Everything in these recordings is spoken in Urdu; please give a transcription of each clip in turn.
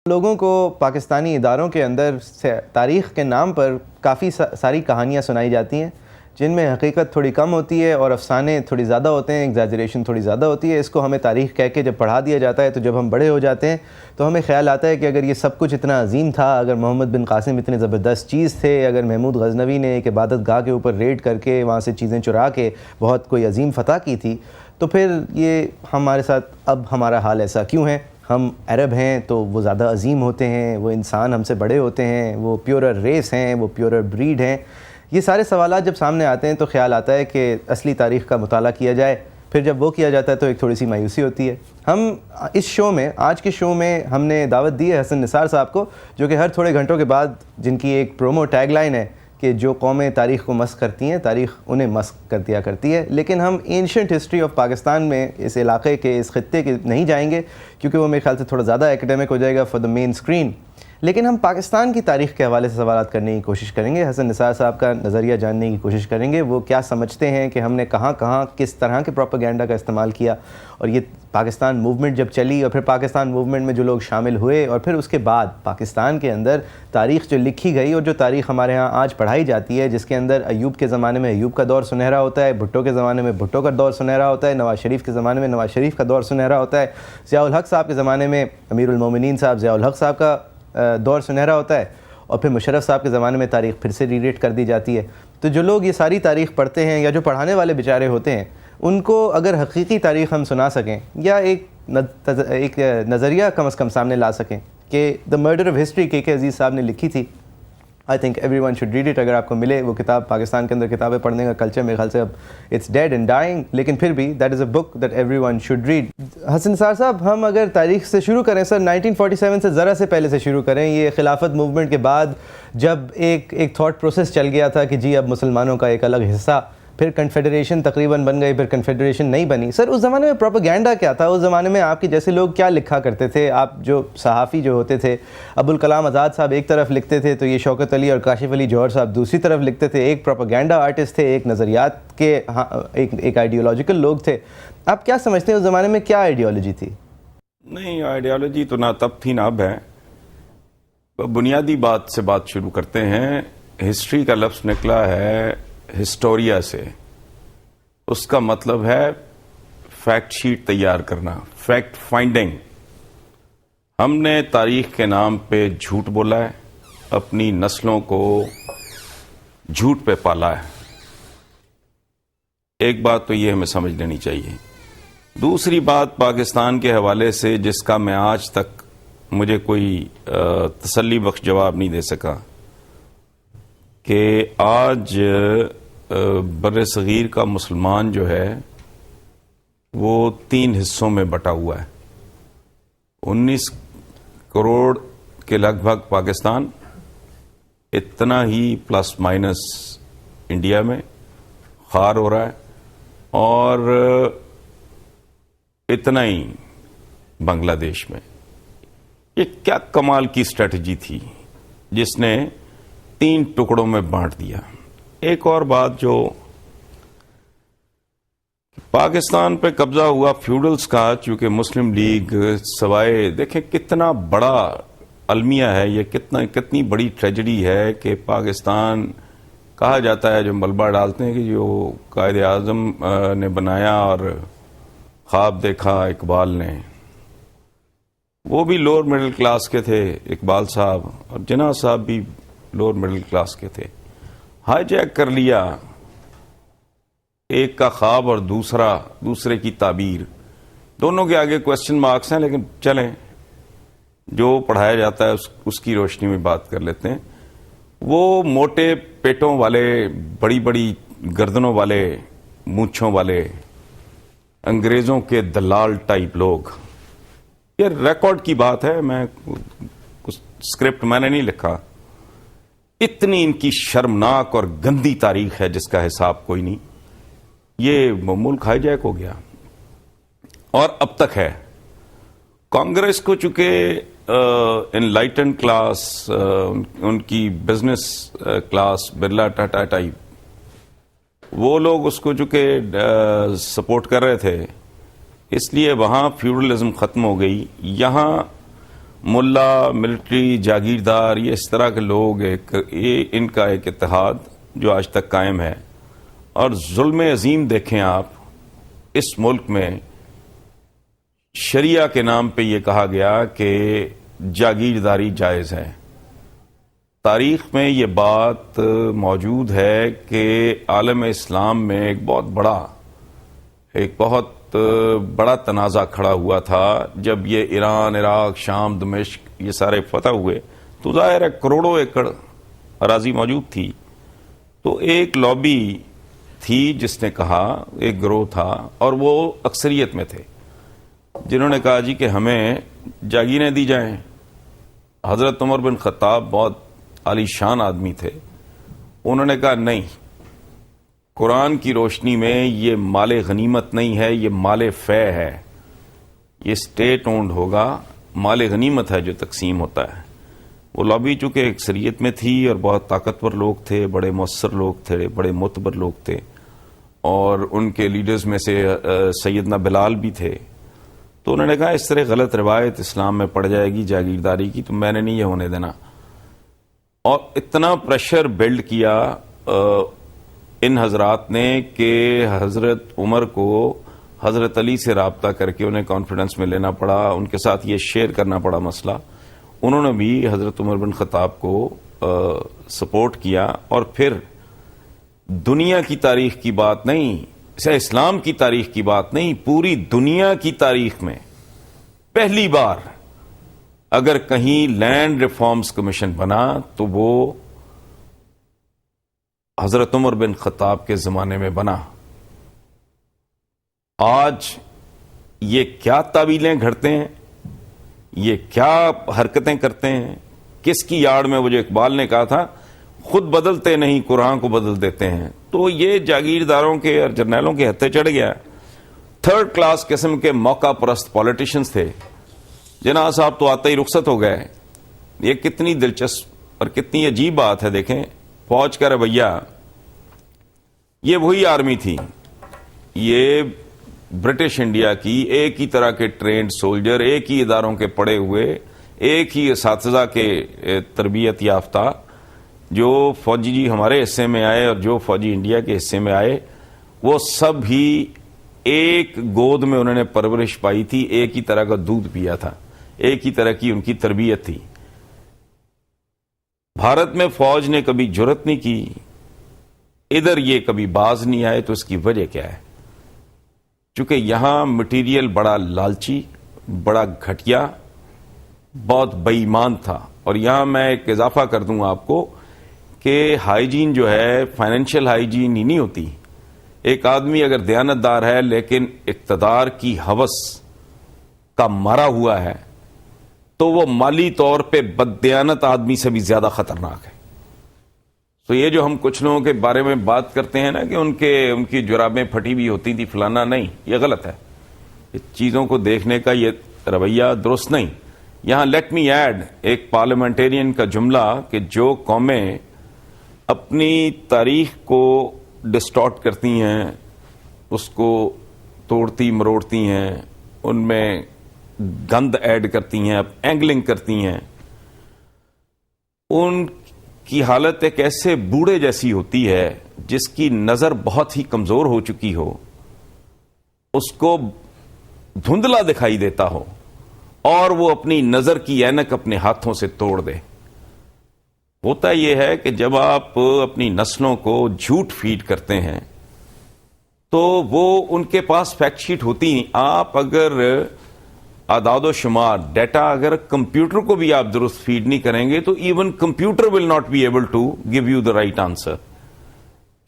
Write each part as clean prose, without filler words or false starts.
لوگوں کو پاکستانی اداروں کے اندر سے تاریخ کے نام پر کافی ساری کہانیاں سنائی جاتی ہیں جن میں حقیقت تھوڑی کم ہوتی ہے اور افسانے تھوڑی زیادہ ہوتے ہیں، ایگزیجریشن تھوڑی زیادہ ہوتی ہے۔ اس کو ہمیں تاریخ کہہ کے جب پڑھا دیا جاتا ہے تو جب ہم بڑے ہو جاتے ہیں تو ہمیں خیال آتا ہے کہ اگر یہ سب کچھ اتنا عظیم تھا، اگر محمد بن قاسم اتنے زبردست چیز تھے، اگر محمود غزنوی نے ایک عبادت گاہ کے اوپر ریڈ کر کے وہاں سے چیزیں چرا کے بہت کوئی عظیم فتح کی تھی، تو پھر یہ ہمارے ساتھ اب ہمارا حال ایسا کیوں ہے؟ ہم عرب ہیں تو وہ زیادہ عظیم ہوتے ہیں، وہ انسان ہم سے بڑے ہوتے ہیں، وہ پیورر ریس ہیں، وہ پیورر بریڈ ہیں۔ یہ سارے سوالات جب سامنے آتے ہیں تو خیال آتا ہے کہ اصلی تاریخ کا مطالعہ کیا جائے۔ پھر جب وہ کیا جاتا ہے تو ایک تھوڑی سی مایوسی ہوتی ہے۔ ہم اس شو میں، آج کے شو میں ہم نے دعوت دی ہے حسن نثار صاحب کو، جو کہ ہر تھوڑے گھنٹوں کے بعد جن کی ایک پرومو ٹیگ لائن ہے کہ جو قومیں تاریخ کو مسخ کرتی ہیں تاریخ انہیں مسخ کر دیا کرتی ہے، لیکن ہم اینشنٹ ہسٹری آف پاکستان میں اس علاقے کے، اس خطے کے نہیں جائیں گے کیونکہ وہ میرے خیال سے تھوڑا زیادہ ایکیڈیمک ہو جائے گا فار دا مین اسکرین، لیکن ہم پاکستان کی تاریخ کے حوالے سے سوالات کرنے کی کوشش کریں گے۔ حسن نثار صاحب کا نظریہ جاننے کی کوشش کریں گے، وہ کیا سمجھتے ہیں کہ ہم نے کہاں کہاں کس طرح کے پروپیگنڈا کا استعمال کیا، اور یہ پاکستان موومنٹ جب چلی اور پھر پاکستان موومنٹ میں جو لوگ شامل ہوئے، اور پھر اس کے بعد پاکستان کے اندر تاریخ جو لکھی گئی اور جو تاریخ ہمارے ہاں آج پڑھائی جاتی ہے، جس کے اندر ایوب کے زمانے میں ایوب کا دور سنہرا ہوتا ہے، بھٹو کے زمانے میں بھٹو کا دور سنہرا ہوتا ہے، نواز شریف کے زمانے میں نواز شریف کا دور سنہرا ہوتا ہے، ضیاء الحق صاحب کے زمانے میں امیر المومنین صاحب ضیاء الحق صاحب کا دور سنہرا ہوتا ہے، اور پھر مشرف صاحب کے زمانے میں تاریخ پھر سے ری ریٹ کر دی جاتی ہے۔ تو جو لوگ یہ ساری تاریخ پڑھتے ہیں یا جو پڑھانے والے بیچارے ہوتے ہیں، ان کو اگر حقیقی تاریخ ہم سنا سکیں یا ایک نظریہ کم از کم سامنے لا سکیں کہ دا مرڈر آف ہسٹری کے عزیز صاحب نے لکھی تھی، I think every one should read it. اگر آپ کو ملے وہ کتاب، پاکستان کے اندر کتابیں پڑھنے کا کلچر میرے خیال سے اب اٹس ڈیڈ اینڈ ڈائنگ، لیکن پھر بھی that is a book that every one should read. Hasan Nisar sahab, ہم اگر تاریخ سے شروع کریں سر 1947 سے ذرا سے پہلے سے شروع کریں، یہ خلافت موومنٹ کے بعد جب ایک تھاٹ پروسیس چل گیا تھا کہ جی اب مسلمانوں کا ایک الگ حصہ، پھر کنفیڈریشن تقریباً بن گئی، پھر کنفیڈریشن نہیں بنی۔ سر اس زمانے میں پروپیگنڈا کیا تھا؟ اس زمانے میں آپ کے جیسے لوگ کیا لکھا کرتے تھے؟ آپ جو صحافی جو ہوتے تھے، ابوالکلام آزاد صاحب ایک طرف لکھتے تھے تو یہ شوکت علی اور کاشف علی جوہر صاحب دوسری طرف لکھتے تھے، ایک پروپیگنڈا آرٹسٹ تھے، ایک نظریات کے ایک آئیڈیولوجیکل لوگ تھے۔ آپ کیا سمجھتے ہیں اس زمانے میں کیا آئیڈیالوجی تھی؟ نہیں، آئیڈیالوجی تو نہ تب تھی نہ اب ہے۔ بنیادی بات سے بات شروع کرتے ہیں۔ ہسٹری کا لفظ نکلا ہے ہسٹوریا سے، اس کا مطلب ہے فیکٹ شیٹ تیار کرنا، فیکٹ فائنڈنگ۔ ہم نے تاریخ کے نام پہ جھوٹ بولا ہے، اپنی نسلوں کو جھوٹ پہ پالا ہے۔ ایک بات تو یہ ہمیں سمجھ لینی چاہیے۔ دوسری بات پاکستان کے حوالے سے جس کا میں آج تک مجھے کوئی تسلی بخش جواب نہیں دے سکا، کہ آج بر صغیر کا مسلمان جو ہے وہ 3 حصوں میں بٹا ہوا ہے۔ 19 کروڑ کے لگ بھگ پاکستان، اتنا ہی پلس مائنس انڈیا میں خوار ہو رہا ہے، اور اتنا ہی بنگلہ دیش میں۔ یہ کیا کمال کی اسٹریٹجی تھی جس نے 3 ٹکڑوں میں بانٹ دیا۔ ایک اور بات، جو پاکستان پہ قبضہ ہوا فیوڈلز کا، چونکہ مسلم لیگ سوائے دیکھیں کتنا بڑا المیہ ہے یہ، کتنی بڑی ٹریجڈی ہے کہ پاکستان کہا جاتا ہے، جو ملبہ ڈالتے ہیں کہ جو قائد اعظم نے بنایا اور خواب دیکھا اقبال نے، وہ بھی لوور مڈل کلاس کے تھے، اقبال صاحب، اور جناح صاحب بھی لوور مڈل کلاس کے تھے۔ ہائی جیک کر لیا ایک کا خواب اور دوسرے کی تعبیر، دونوں کے آگے کوسچن مارکس ہیں، لیکن چلیں جو پڑھایا جاتا ہے اس کی روشنی میں بات کر لیتے ہیں۔ وہ موٹے پیٹوں والے، بڑی بڑی گردنوں والے، مونچھوں والے انگریزوں کے دلال ٹائپ لوگ، یہ ریکارڈ کی بات ہے، میں اسکرپٹ میں نے نہیں لکھا، اتنی ان کی شرمناک اور گندی تاریخ ہے جس کا حساب کوئی نہیں۔ یہ ملک ہائی جیک ہو گیا اور اب تک ہے۔ کانگریس کو چونکہ انلائٹن کلاس، ان کی business class, Birla Tata type, وہ لوگ اس کو چونکہ سپورٹ کر رہے تھے، اس لیے وہاں فیوڈلزم ختم ہو گئی۔ یہاں ملا، ملٹری، جاگیردار، یہ اس طرح کے لوگ ان کا ایک اتحاد جو آج تک قائم ہے. اور ظلم عظیم دیکھیں آپ، اس ملک میں شریعہ کے نام پہ یہ کہا گیا کہ جاگیرداری جائز ہے. تاریخ میں یہ بات موجود ہے کہ عالم اسلام میں ایک بہت بڑا تنازع کھڑا ہوا تھا جب یہ ایران، عراق، شام، دمشق یہ سارے فتح ہوئے تو ظاہر ہے کروڑوں ایکڑ اراضی موجود تھی. تو ایک لابی تھی جس نے کہا، ایک گروہ تھا اور وہ اکثریت میں تھے، جنہوں نے کہا جی کہ ہمیں جاگیریں دی جائیں. حضرت عمر بن خطاب بہت عالی شان آدمی تھے، انہوں نے کہا نہیں، قرآن کی روشنی میں یہ مال غنیمت نہیں ہے، یہ مال فے ہے، یہ اسٹیٹ اونڈ ہوگا، مال غنیمت ہے جو تقسیم ہوتا ہے. وہ لابی چونکہ اکثریت میں تھی اور بہت طاقتور لوگ تھے، بڑے مؤثر لوگ تھے، بڑے معتبر لوگ تھے، اور ان کے لیڈرز میں سے سیدنا بلال بھی تھے. تو انہوں نے کہا اس طرح غلط روایت اسلام میں پڑ جائے گی جاگیرداری کی، تو میں نے نہیں یہ ہونے دینا. اور اتنا پریشر بلڈ کیا ان حضرات نے کہ حضرت عمر کو حضرت علی سے رابطہ کر کے انہیں کانفیڈنس میں لینا پڑا، ان کے ساتھ یہ شیئر کرنا پڑا مسئلہ. انہوں نے بھی حضرت عمر بن خطاب کو سپورٹ کیا. اور پھر دنیا کی تاریخ کی بات نہیں، اسے اسلام کی تاریخ کی بات نہیں، پوری دنیا کی تاریخ میں پہلی بار اگر کہیں لینڈ ریفارمز کمیشن بنا تو وہ حضرت عمر بن خطاب کے زمانے میں بنا. آج یہ کیا تعویلیں گھڑتے ہیں، یہ کیا حرکتیں کرتے ہیں، کس کی یاڑ میں؟ وہ جو اقبال نے کہا تھا خود بدلتے نہیں قرآن کو بدل دیتے ہیں. تو یہ جاگیرداروں کے اور جرنیلوں کے ہتھے چڑھ گیا. تھرڈ کلاس قسم کے موقع پرست پولیٹیشنز تھے. جناح صاحب تو آتے ہی رخصت ہو گئے. یہ کتنی دلچسپ اور کتنی عجیب بات ہے. دیکھیں فوج کا رویہ، یہ وہی آرمی تھی، یہ برٹش انڈیا کی ایک ہی طرح کے ٹرینڈ سولجر، ایک ہی اداروں کے پڑے ہوئے، ایک ہی اساتذہ کے تربیت یافتہ، جو فوجی جی ہمارے حصے میں آئے اور جو فوجی انڈیا کے حصے میں آئے، وہ سب ہی ایک گود میں انہوں نے پرورش پائی تھی، ایک ہی طرح کا دودھ پیا تھا، ایک ہی طرح کی ان کی تربیت تھی. بھارت میں فوج نے کبھی جرت نہیں کی، ادھر یہ کبھی باز نہیں آئے. تو اس کی وجہ کیا ہے؟ چونکہ یہاں مٹیریل بڑا لالچی، بڑا گھٹیا، بہت بے ایمان تھا. اور یہاں میں ایک اضافہ کر دوں آپ کو کہ ہائیجین جو ہے فائنینشیل ہائیجین ہی نہیں ہوتی. ایک آدمی اگر دیانتدار ہے لیکن اقتدار کی ہوس کا مارا ہوا ہے تو وہ مالی طور پہ بددیانت آدمی سے بھی زیادہ خطرناک ہے. تو یہ جو ہم کچھ لوگوں کے بارے میں بات کرتے ہیں نا کہ ان کی جرابیں پھٹی ہوئی ہوتی تھی فلانا، نہیں، یہ غلط ہے. چیزوں کو دیکھنے کا یہ رویہ درست نہیں. یہاں لیٹ می ایڈ ایک پارلیمنٹیرین کا جملہ کہ جو قومیں اپنی تاریخ کو ڈسٹارٹ کرتی ہیں، اس کو توڑتی مروڑتی ہیں، ان میں گند ایڈ کرتی ہیں، اینگلنگ کرتی ہیں، ان کی حالت ایک ایسے بوڑھے جیسی ہوتی ہے جس کی نظر بہت ہی کمزور ہو چکی ہو، اس کو دھندلا دکھائی دیتا ہو اور وہ اپنی نظر کی اینک اپنے ہاتھوں سے توڑ دے. ہوتا یہ ہے کہ جب آپ اپنی نسلوں کو جھوٹ فیڈ کرتے ہیں تو وہ ان کے پاس فیکٹ شیٹ ہوتی نہیں. آپ اگر اعداد و شمار ڈیٹا اگر کمپیوٹر کو بھی آپ درست فیڈ نہیں کریں گے تو even computer will not be able to give you the right answer.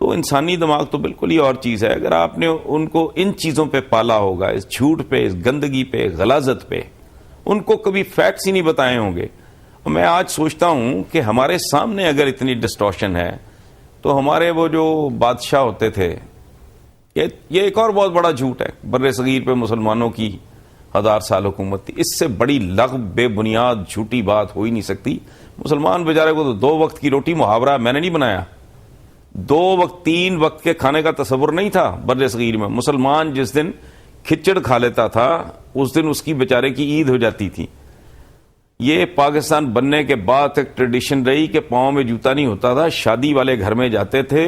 تو انسانی دماغ تو بالکل ہی اور چیز ہے. اگر آپ نے ان کو ان چیزوں پہ پالا ہوگا، اس جھوٹ پہ، اس گندگی پہ، غلاظت پہ، ان کو کبھی فیکٹس ہی نہیں بتائے ہوں گے. میں آج سوچتا ہوں کہ ہمارے سامنے اگر اتنی ڈسٹورشن ہے تو ہمارے وہ جو بادشاہ ہوتے تھے، یہ ایک اور بہت بڑا جھوٹ ہے. بر صغیر پہ مسلمانوں کی 1000 سال حکومت تھی. اس سے بڑی لغو بے بنیاد جھوٹی بات ہو ہی نہیں سکتی. مسلمان بیچارے کو تو 2 وقت کی روٹی محاورہ میں نے نہیں بنایا. 2 وقت 3 وقت کے کھانے کا تصور نہیں تھا بر صغیر میں. مسلمان جس دن کھچڑ کھا لیتا تھا اس دن اس کی بیچارے کی عید ہو جاتی تھی. یہ پاکستان بننے کے بعد ایک ٹریڈیشن رہی کہ پاؤں میں جوتا نہیں ہوتا تھا, شادی والے گھر میں جاتے تھے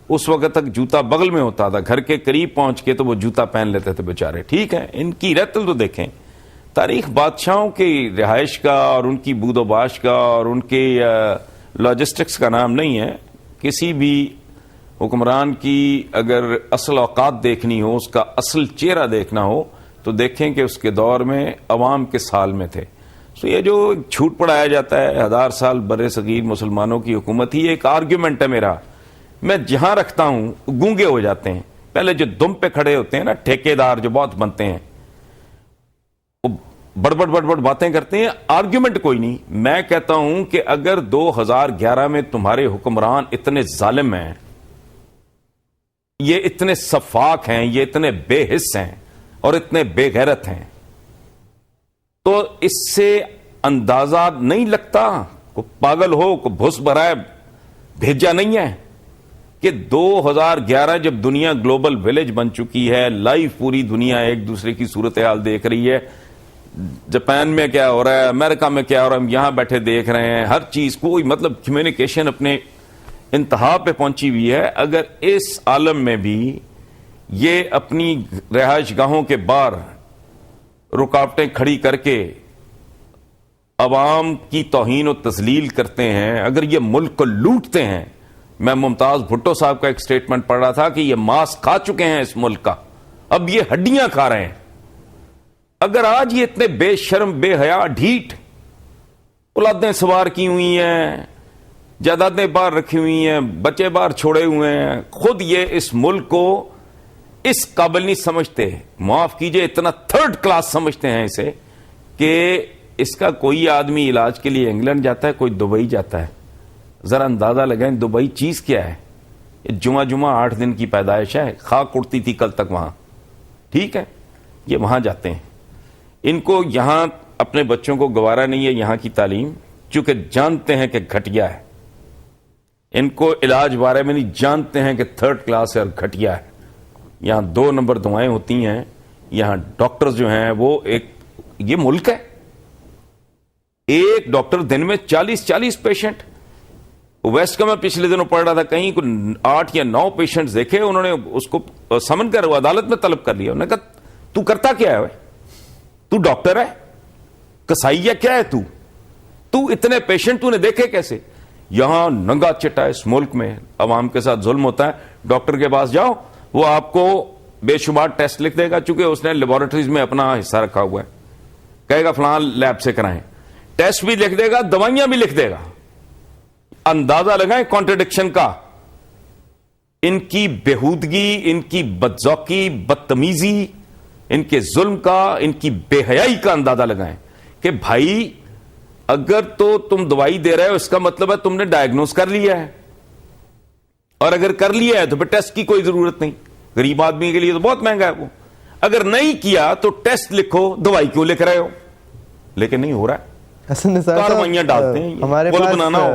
اس وقت تک جوتا بغل میں ہوتا تھا, گھر کے قریب پہنچ کے تو وہ جوتا پہن لیتے تھے بیچارے. ٹھیک ہے, ان کی رتل تو دیکھیں, تاریخ بادشاہوں کی رہائش کا اور ان کی بود و باش کا اور ان کی لاجسٹکس کا نام نہیں ہے. کسی بھی حکمران کی اگر اصل اوقات دیکھنی ہو, اس کا اصل چہرہ دیکھنا ہو, تو دیکھیں کہ اس کے دور میں عوام کس حال میں تھے. تو یہ جو جھوٹ پڑھایا جاتا ہے 1000 سال بر صغیر مسلمانوں کی حکومت ہی ایک آرگیومنٹ ہے میرا. میں جہاں رکھتا ہوں گونگے ہو جاتے ہیں. پہلے جو دم پہ کھڑے ہوتے ہیں نا ٹھیکیدار جو بہت بنتے ہیں, وہ بڑبڑ باتیں کرتے ہیں, آرگیومنٹ کوئی نہیں. میں کہتا ہوں کہ اگر 2011 میں تمہارے حکمران اتنے ظالم ہیں, یہ اتنے سفاک ہیں, یہ اتنے بے حس ہیں اور اتنے بے غیرت ہیں, تو اس سے اندازہ نہیں لگتا کو پاگل ہو کو بھس بھرائے بھیجا نہیں ہے کہ 2011 جب دنیا گلوبل ویلیج بن چکی ہے, لائیو پوری دنیا ایک دوسرے کی صورتحال دیکھ رہی ہے, جاپان میں کیا ہو رہا ہے, امریکہ میں کیا ہو رہا ہے, ہم یہاں بیٹھے دیکھ رہے ہیں, ہر چیز کوئی مطلب کمیونیکیشن اپنے انتہا پہ پہنچی ہوئی ہے. اگر اس عالم میں بھی یہ اپنی رہائش گاہوں کے باہر رکاوٹیں کھڑی کر کے عوام کی توہین و تذلیل کرتے ہیں, اگر یہ ملک کو لوٹتے ہیں. میں ممتاز بھٹو صاحب کا ایک سٹیٹمنٹ پڑھ رہا تھا کہ یہ ماس کھا چکے ہیں اس ملک کا, اب یہ ہڈیاں کھا رہے ہیں. اگر آج یہ اتنے بے شرم بے حیا ڈھیٹ, اولادیں سوار کی ہوئی ہیں, جائیدادیں باہر رکھی ہوئی ہیں, بچے باہر چھوڑے ہوئے ہیں, خود یہ اس ملک کو اس قابل نہیں سمجھتے, معاف کیجئے اتنا تھرڈ کلاس سمجھتے ہیں اسے, کہ اس کا کوئی آدمی علاج کے لیے انگلینڈ جاتا ہے, کوئی دبئی جاتا ہے. ذرا اندازہ لگائیں دبئی چیز کیا ہے. جمعہ 8 دن کی پیدائش ہے, خاک اڑتی تھی کل تک وہاں. ٹھیک ہے, یہ وہاں جاتے ہیں. ان کو یہاں اپنے بچوں کو گوارا نہیں ہے یہاں کی تعلیم, چونکہ جانتے ہیں کہ گھٹیا ہے. ان کو علاج بارے میں نہیں, جانتے ہیں کہ تھرڈ کلاس ہے اور گھٹیا ہے. یہاں 2 نمبر دعائیں ہوتی ہیں. یہاں ڈاکٹرز جو ہیں وہ یہ ملک ہے, ایک ڈاکٹر دن میں 40 پیشنٹ. ویسٹ کا میں پچھلے دنوں پڑھ رہا تھا, کہیں 8 یا 9 پیشنٹ دیکھے, انہوں نے اس کو سمن کر عدالت میں طلب کر لیا. انہوں نے کہا تو کرتا کیا ہے, تو ڈاکٹر ہے کسائی ہے کیا ہے, تو اتنے پیشنٹ تو نے دیکھے کیسے. یہاں ننگا چٹا اس ملک میں عوام کے ساتھ ظلم ہوتا ہے. ڈاکٹر کے پاس جاؤ, وہ آپ کو بے شمار ٹیسٹ لکھ دے گا, چونکہ اس نے لیبارٹریز میں اپنا حصہ رکھا ہوا ہے, کہے گا فلاں لیب سے کرائیں, ٹیسٹ بھی لکھ دے گا, دوائیاں بھی لکھ دے گا. اندازہ لگائیں کانٹرڈکشن کا, ان کی بےہودگی, ان کی بدذوقی, بدتمیزی, ان کے ظلم کا, ان کی بے حیائی کا اندازہ لگائیں کہ بھائی اگر تو تم دوائی دے رہے ہو اس کا مطلب ہے تم نے ڈائگنوز کر لیا ہے, اور اگر کر لیا ہے تو پھر ٹیسٹ کی کوئی ضرورت نہیں. غریب آدمی کے لیے تو بہت مہنگا ہے وہ. اگر نہیں کیا تو ٹیسٹ لکھو, دوائی کیوں لکھ رہے ہو, لیکن نہیں ہو رہا ہے. کاروائیاں ڈالتے ہیں, ہمارے پل بنانا ہو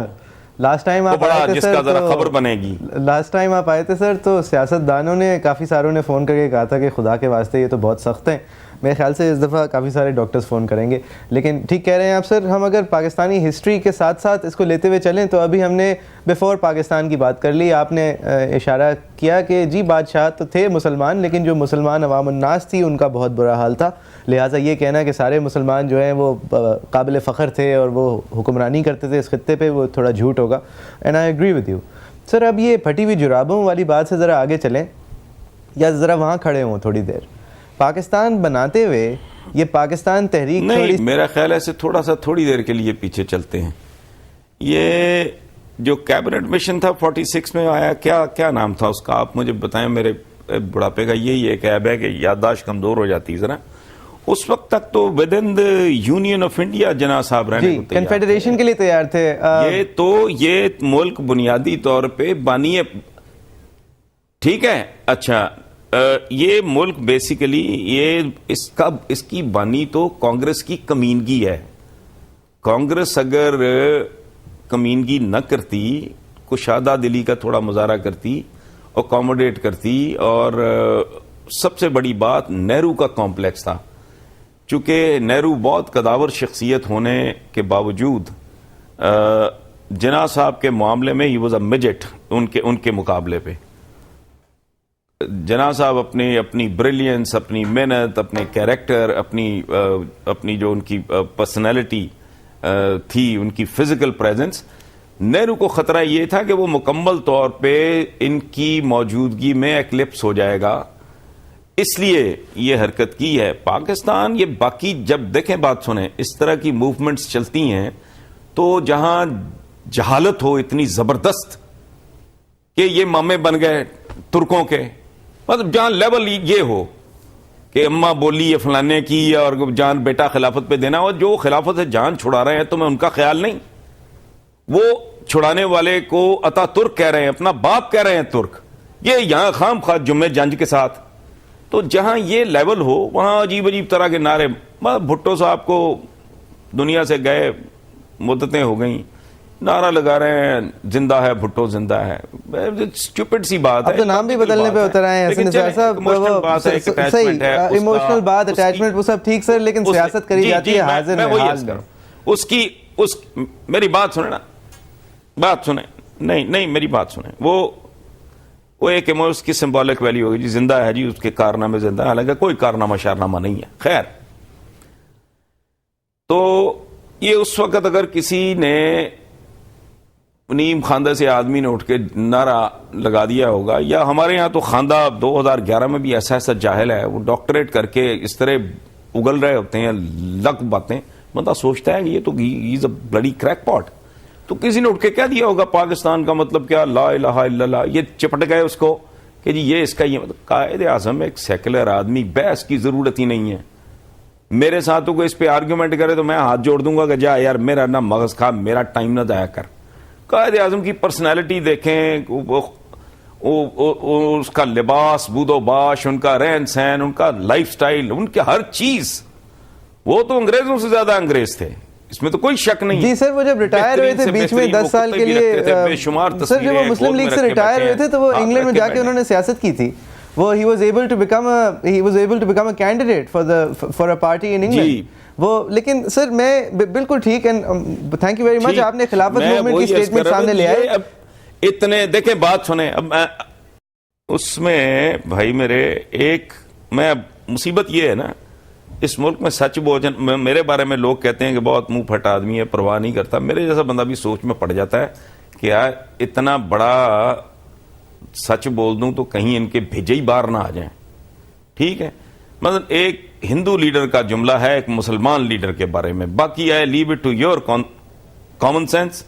لاسٹ ٹائم آپ آئے تھے جس کا ذرا خبر بنے گی. لاسٹ ٹائم آپ آئے تھے سر, تو سیاست دانوں نے کافی ساروں نے فون کر کے کہا تھا کہ خدا کے واسطے یہ تو بہت سخت ہیں. میرے خیال سے اس دفعہ کافی سارے ڈاکٹرز فون کریں گے. لیکن ٹھیک کہہ رہے ہیں آپ سر, ہم اگر پاکستانی ہسٹری کے ساتھ ساتھ اس کو لیتے ہوئے چلیں تو ابھی ہم نے بیفور پاکستان کی بات کر لی. آپ نے اشارہ کیا کہ جی بادشاہ تو تھے مسلمان, لیکن جو مسلمان عوام الناس تھی ان کا بہت برا حال تھا. لہٰذا یہ کہنا کہ سارے مسلمان جو ہیں وہ قابل فخر تھے اور وہ حکمرانی کرتے تھے اس خطے پہ, وہ تھوڑا جھوٹ ہوگا. And I agree with you sir. اب یہ پھٹی ہوئی جرابوں والی بات سے ذرا آگے چلیں, یا ذرا وہاں کھڑے ہوں تھوڑی دیر. پاکستان بناتے ہوئے یہ پاکستان تحریک نہیں, میرا خیال ہے تھوڑی دیر کے لیے پیچھے چلتے ہیں. یہ جو کیبنٹ مشن تھا 46 میں آیا, کیا نام تھا اس کا, آپ مجھے بتائیں. میرے بڑھاپے کا یہی ایک عیب ہے کہ یادداشت کمزور ہو جاتی ہے ذرا. اس وقت تک تو with in the union of India Jinnah sahab رہنے کو کنفیڈریشن کے لیے تیار تھے. یہ ملک بنیادی طور پہ بانی ہے, ٹھیک ہے. اچھا, یہ ملک بیسیکلی اس کی بانی تو کانگریس کی کمینگی ہے. کانگریس اگر کمینگی نہ کرتی, کشادہ دلی کا تھوڑا مظاہرہ کرتی, اکوموڈیٹ کرتی, اور سب سے بڑی بات نہرو کا کمپلیکس تھا. چونکہ نہرو بہت قداور شخصیت ہونے کے باوجود جناح صاحب کے معاملے میں ہی واز اے مجٹ ان کے مقابلے پہ. جناح صاحب اپنی بریلینس، اپنی محنت، اپنے کیریکٹر، اپنی جو ان کی پرسنالٹی تھی، ان کی فزیکل پریزنس، نہرو کو خطرہ یہ تھا کہ وہ مکمل طور پہ ان کی موجودگی میں ایکلپس ہو جائے گا، اس لیے یہ حرکت کی ہے. پاکستان یہ باقی جب دیکھیں بات سنیں، اس طرح کی موومنٹس چلتی ہیں تو جہاں جہالت ہو اتنی زبردست کہ یہ مامے بن گئے ترکوں کے، مطلب جہاں لیول یہ ہو کہ اماں بولی ہے فلانے کی اور جان بیٹا خلافت پہ دینا، اور جو خلافت سے جان چھڑا رہے ہیں تو میں ان کا خیال نہیں، وہ چھڑانے والے کو اتا ترک کہہ رہے ہیں، اپنا باپ کہہ رہے ہیں ترک، یہ یہاں خام خواہ جمعہ جنج کے ساتھ. تو جہاں یہ لیول ہو وہاں عجیب عجیب طرح کے نعرے. بھٹو صاحب کو دنیا سے گئے مدتیں ہو گئیں، نعرہ لگا رہے ہیں زندہ ہے بھٹو زندہ ہے. اسٹوپڈ سی بات ہے. اب تو نام بھی بدلنے پہ اتر آئے ہیں حسن نثار صاحب. صحیح، ایموشنل بات، اٹیچمنٹ، وہ سب ٹھیک سر، لیکن سیاست کری جاتی ہے حاضر میں حال میں. اس میری بات سنیں نا، بات سنیں، نہیں میری بات سنیں. وہ ایک اس کی سمبولک ویلیو ہوگی جی، زندہ ہے جی، اس کے کارنامے زندہ ہے، حالانکہ کوئی کارنامہ شارنامہ نہیں ہے. خیر، تو یہ اس وقت اگر کسی نے نیم خاندہ سے آدمی نے اٹھ کے نعرہ لگا دیا ہوگا، یا ہمارے ہاں تو خاندہ 2011 میں بھی ایسا جاہل ہے، وہ ڈاکٹریٹ کر کے اس طرح اگل رہے ہوتے ہیں لگ باتیں، بندہ سوچتا ہے کہ یہ تو ہیز اے بلڈی کریک پاٹ. تو کسی نے اٹھ کے کہہ دیا ہوگا پاکستان کا مطلب کیا، لا الہ الا اللہ، یہ چپٹ گئے اس کو کہ جی یہ اس کا یہ مطلب. قائد اعظم ایک سیکولر آدمی، بحث کی ضرورت ہی نہیں ہے. میرے ساتھ کوئی اس پہ آرگیومنٹ کرے تو میں ہاتھ جوڑ دوں گا کہ جا یار میرا نہ مغز کھا، میرا ٹائم نہ ضائع کر. قائد اعظم کی پرسنالٹی دیکھیں، اس کا لباس، بود و باش، ان کا رہن سہن، ان کا لائف سٹائل، ان کی ہر چیز، وہ تو انگریزوں سے زیادہ انگریز تھے، اس میں تو کوئی شک نہیں. جی سر، وہ جب ریٹائر ہوئے تھے بیچ میں 10 سال کے لیے، سر جب وہ مسلم لیگ سے ریٹائر ہوئے تھے تو وہ انگلینڈ میں جا کے انہوں نے سیاست کی تھی. وہ he was able to become a candidate for a party in England. وہ لیکن سر میں بالکل ٹھیک، and thank you very much, آپ نے خلافت موومنٹ کی اسٹیٹمنٹ سامنے لے آئے. اب اتنے دیکھیں بات سنیں، اب اس میں بھائی میرے ایک میں مصیبت یہ ہے نا، اس ملک میں سچ بوجن، میرے بارے میں لوگ کہتے ہیں کہ بہت منہ پھٹ آدمی ہے، پرواہ نہیں کرتا. میرے جیسا بندہ بھی سوچ میں پڑ جاتا ہے کہ یار اتنا بڑا سچ بول دوں تو کہیں ان کے بھیجے ہی باہر نہ آ جائیں. ٹھیک ہے، مطلب ایک ہندو لیڈر کا جملہ ہے ایک مسلمان لیڈر کے بارے میں، باقی ہے leave it to your common sense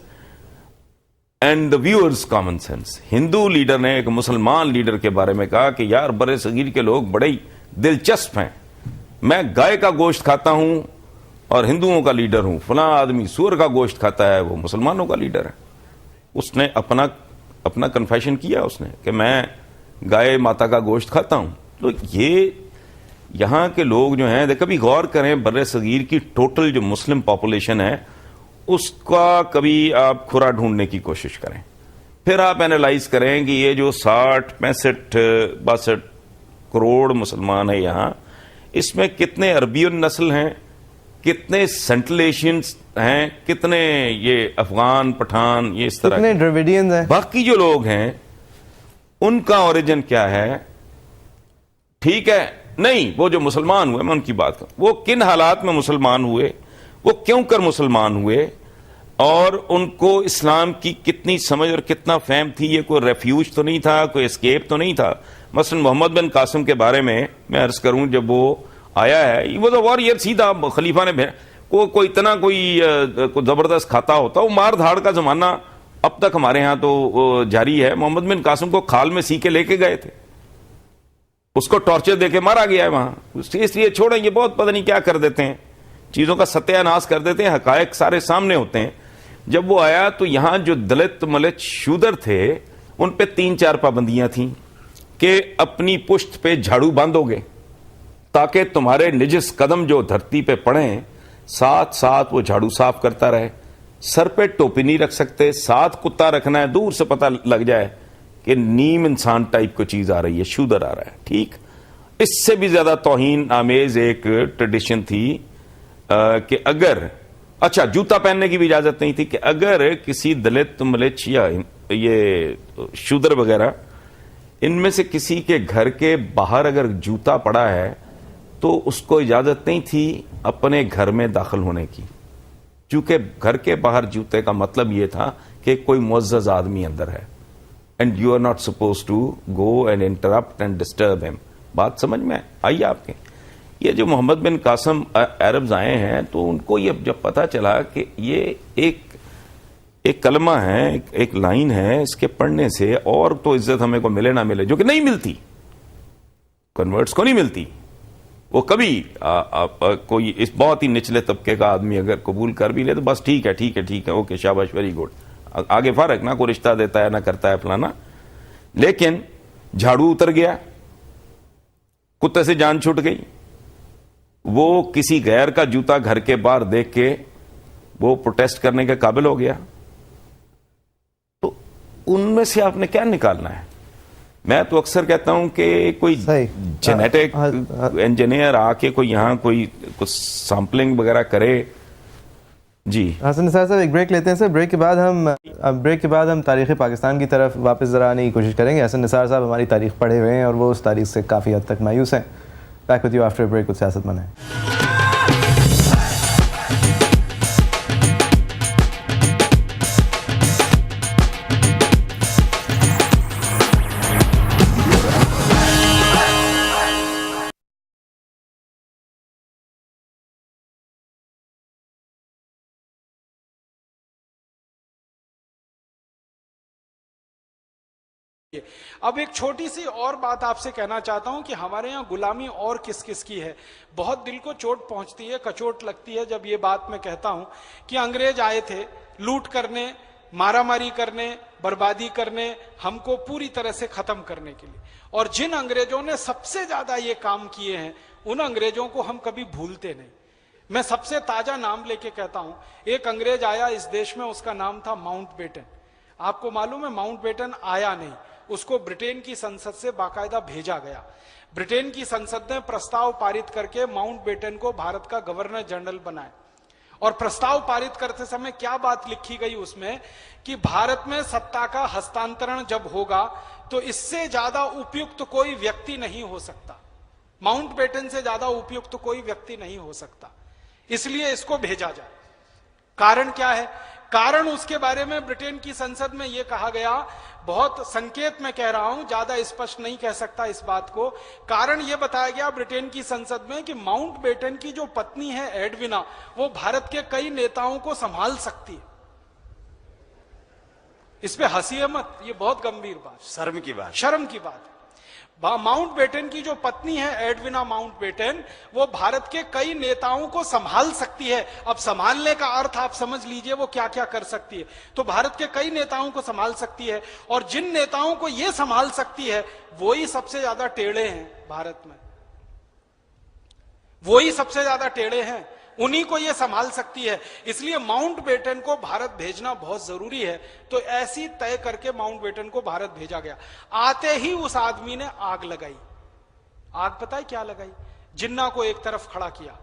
and the viewers' common sense. Hindu leader نے ایک مسلمان لیڈر کے بارے میں کہا کہ یار برے صغیر کے لوگ بڑے ہی دلچسپ ہیں، میں گائے کا گوشت کھاتا ہوں اور ہندوؤں کا لیڈر ہوں، فلاں آدمی سور کا گوشت کھاتا ہے، وہ مسلمانوں کا لیڈر ہے. اس نے اپنا کنفیشن کیا اس نے کہ میں گائے ماتا کا گوشت کھاتا ہوں. تو یہ یہاں کے لوگ جو ہیں کبھی غور کریں، بر صغیر کی ٹوٹل جو مسلم پاپولیشن ہے اس کا کبھی آپ کھرا ڈھونڈنے کی کوشش کریں، پھر آپ اینالائز کریں کہ یہ جو 60-65 کروڑ مسلمان ہیں یہاں، اس میں کتنے عربی نسل ہیں، کتنے سینٹرل ایشینز ہیں، کتنے یہ افغان پٹھان، یہ اس طرح کتنے ڈراویڈینز ہیں، باقی جو لوگ ہیں ان کا اوریجن کیا ہے. ٹھیک ہے، نہیں وہ جو مسلمان ہوئے، میں ان کی بات کروں، وہ کن حالات میں مسلمان ہوئے، وہ کیوں کر مسلمان ہوئے، اور ان کو اسلام کی کتنی سمجھ اور کتنا فہم تھی. یہ کوئی ریفیوج تو نہیں تھا، کوئی اسکیپ تو نہیں تھا. مثلا محمد بن قاسم کے بارے میں عرض کروں، جب وہ آیا ہے وہ تو وارئر سیدھا خلیفہ نے کوئی اتنا کوئی زبردست کھاتا ہوتا، وہ مار دھاڑ کا زمانہ اب تک ہمارے ہاں تو جاری ہے. محمد بن قاسم کو کھال میں سی کے لے کے گئے تھے، اس کو ٹارچر دے کے مارا گیا ہے وہاں. اس لیے چھوڑیں، یہ بہت پتہ نہیں کیا کر دیتے ہیں، چیزوں کا ستیہ ناش کر دیتے ہیں، حقائق سارے سامنے ہوتے ہیں. جب وہ آیا تو یہاں جو دلت ملت شودر تھے ان پہ 3-4 پابندیاں تھیں کہ اپنی پشت پہ جھاڑو باندھو گے تاکہ تمہارے نجس قدم جو دھرتی پہ پڑیں ساتھ ساتھ وہ جھاڑو صاف کرتا رہے. سر پہ ٹوپی نہیں رکھ سکتے، ساتھ کتا رکھنا ہے، دور سے پتہ لگ جائے کہ نیم انسان ٹائپ کو چیز آ رہی ہے، شودر آ رہا ہے. ٹھیک، اس سے بھی زیادہ توہین آمیز ایک ٹریڈیشن تھی کہ اگر اچھا جوتا پہننے کی بھی اجازت نہیں تھی کہ اگر کسی دلت ملچ یا یہ شودر وغیرہ ان میں سے کسی کے گھر کے باہر اگر جوتا پڑا ہے تو اس کو اجازت نہیں تھی اپنے گھر میں داخل ہونے کی، چونکہ گھر کے باہر جوتے کا مطلب یہ تھا کہ کوئی معزز آدمی اندر ہے and you are not suppose to go and interrupt and disturb him. بات سمجھ میں آئی آپ کے؟ یہ جو محمد بن قاسم عربز آئے ہیں تو ان کو یہ جب پتا چلا کہ یہ ایک کلمہ ہے، ایک لائن ہے، اس کے پڑھنے سے اور تو عزت ہمیں کو ملے نہ ملے، جو کہ نہیں ملتی، کنورٹس کو نہیں ملتی. وہ کبھی کوئی اس بہت ہی نچلے طبقے کا آدمی اگر قبول کر بھی لے تو بس ٹھیک ہے اوکے شاباش ویری گڈ، آگے فرق نہ کوئی رشتہ دیتا ہے نہ کرتا ہے فلانا. لیکن جھاڑو اتر گیا، کتے سے جان چھوٹ گئی، وہ کسی غیر کا جوتا گھر کے باہر دیکھ کے وہ پروٹیسٹ کرنے کے قابل ہو گیا. تو ان میں سے آپ نے کیا نکالنا ہے؟ میں تو اکثر کہتا ہوں کہ کوئی جینیٹک انجینئر آ کے کوئی یہاں کوئی کچھ سیمپلنگ وغیرہ کرے. جی حسن نثار صاحب ایک بریک لیتے ہیں سر. بریک کے بعد ہم تاریخ پاکستان کی طرف واپس ذرا آنے کی کوشش کریں گے. حسن نثار صاحب ہماری تاریخ پڑھے ہوئے ہیں اور وہ اس تاریخ سے کافی حد تک مایوس ہیں. Back with you after break کچھ سیاست من ہے. اب ایک چھوٹی سی اور بات آپ سے کہنا چاہتا ہوں کہ ہمارے یہاں غلامی اور کس کس کی ہے. بہت دل کو چوٹ پہنچتی ہے، کچوٹ لگتی ہے جب یہ بات میں کہتا ہوں کہ انگریز آئے تھے لوٹ کرنے، مارا ماری کرنے، بربادی کرنے، ہم کو پوری طرح سے ختم کرنے کے لیے. اور جن انگریزوں نے سب سے زیادہ یہ کام کیے ہیں ان انگریزوں کو ہم کبھی بھولتے نہیں. میں سب سے تازہ نام لے کے کہتا ہوں، ایک انگریز آیا اس دیش میں، اس کا نام تھا ماؤنٹ بیٹن. آپ کو معلوم ہے ماؤنٹ بیٹن آیا نہیں، اس کو برٹین کی سنسد سے باقاعدہ بھیجا گیا. برٹین کی سنسد نے پرستاؤ پارت کر کے ماؤنٹ بیٹن کو بھارت کا گورنر جنرل بنایا. اور پرستاؤ پارت کرتے سمے کیا بات لکھی گئی اس میں کہ بھارت میں ستا کا ہستانترن جب ہوگا تو اس سے زیادہ اپیکت کوئی ویکتی نہیں ہو سکتا، ماؤنٹ بیٹن سے زیادہ اپیکت کوئی ویکتی نہیں ہو سکتا، اس لیے اس کو بھیجا جائے. کارن کیا ہے؟ کارن اس کے بارے میں برٹین کی سنسد میں یہ کہا گیا، بہت سنکیت میں کہہ رہا ہوں، زیادہ اسپشٹ نہیں کہہ سکتا اس بات کو. کارن یہ بتایا گیا برٹین کی سنسد میں کہ ماؤنٹ بیٹن کی جو پتنی ہے ایڈوینا، وہ بھارت کے کئی نیتاؤں کو سنبھال سکتی ہے. اس پہ ہنسی مت، یہ بہت گمبھیر بات، شرم کی بات، شرم کی بات. ماؤنٹ بیٹن کی جو پتنی ہے ایڈوینا ماؤنٹ بیٹن، وہ بھارت کے کئی نیتاؤں کو سنبھال سکتی ہے. اب سنبھالنے کا ارتھ آپ سمجھ لیجئے وہ کیا کیا کر سکتی ہے. تو بھارت کے کئی نیتاؤں کو سنبھال سکتی ہے، اور جن نیتاؤں کو یہ سنبھال سکتی ہے وہی سب سے زیادہ ٹیڑے ہیں بھارت میں، وہی سب سے زیادہ ٹیڑے ہیں، انہی کو یہ سنبھال سکتی ہے. اس لیے ماؤنٹ بیٹن کو بھارت بھیجنا بہت ضروری ہے. تو ایسی طے کر کے ماؤنٹ بیٹن کو بھارت بھیجا گیا. آتے ہی اس آدمی نے آگ لگائی. آگ پتہ ہے کیا لگائی؟ جنہ کو ایک طرف کھڑا کیا.